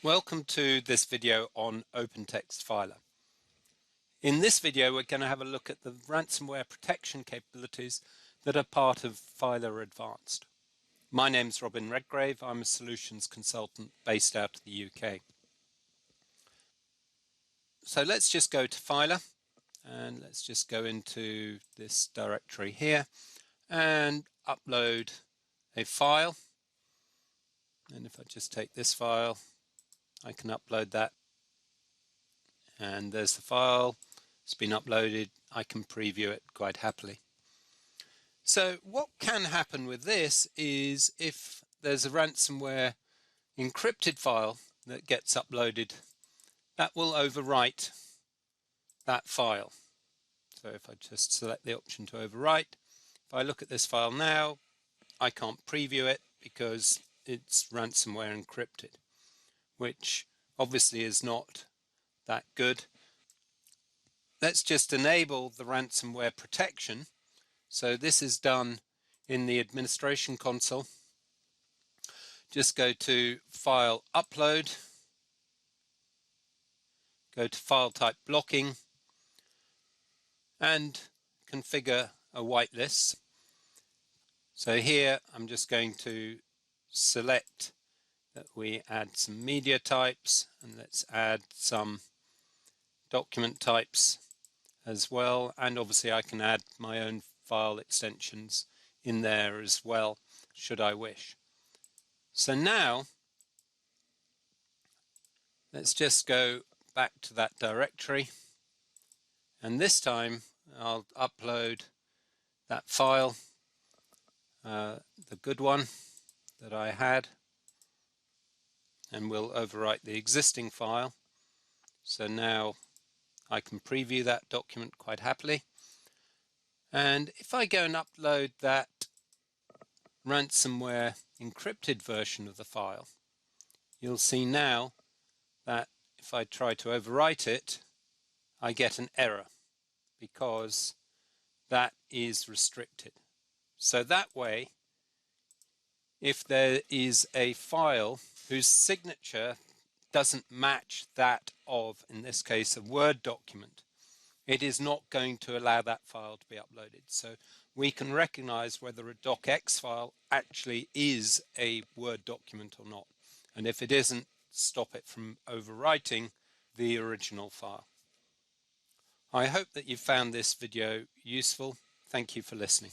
Welcome to this video on OpenText Filr. In this video we're going to have a look at the ransomware protection capabilities that are part of Filr Advanced. My name's Robin Redgrave. I'm a solutions consultant based out of the UK. So let's just go to Filr and let's just go into this directory here and upload a file. And if I just take this file, I can upload that, and there's the file. It's been uploaded. I can preview it quite happily. So what can happen with this is if there's a ransomware encrypted file that gets uploaded, that will overwrite that file. So if I just select the option to overwrite, if I look at this file now, I can't preview it because it's ransomware encrypted, which obviously is not that good. Let's just enable the ransomware protection. So this is done in the administration console. Just go to File Upload, go to File Type Blocking, and configure a whitelist. So here I'm just going to select that we add some media types, and let's add some document types as well, and obviously I can add my own file extensions in there as well should I wish. So now let's just go back to that directory, and this time I'll upload that file, the good one that I had, and we'll overwrite the existing file. So now I can preview that document quite happily. And if I go and upload that ransomware encrypted version of the file, you'll see now that if I try to overwrite it, I get an error because that is restricted. So that way, if there is a file whose signature doesn't match that of, in this case, a Word document, it is not going to allow that file to be uploaded. So we can recognize whether a docx file actually is a Word document or not. And if it isn't, stop it from overwriting the original file. I hope that you found this video useful. Thank you for listening.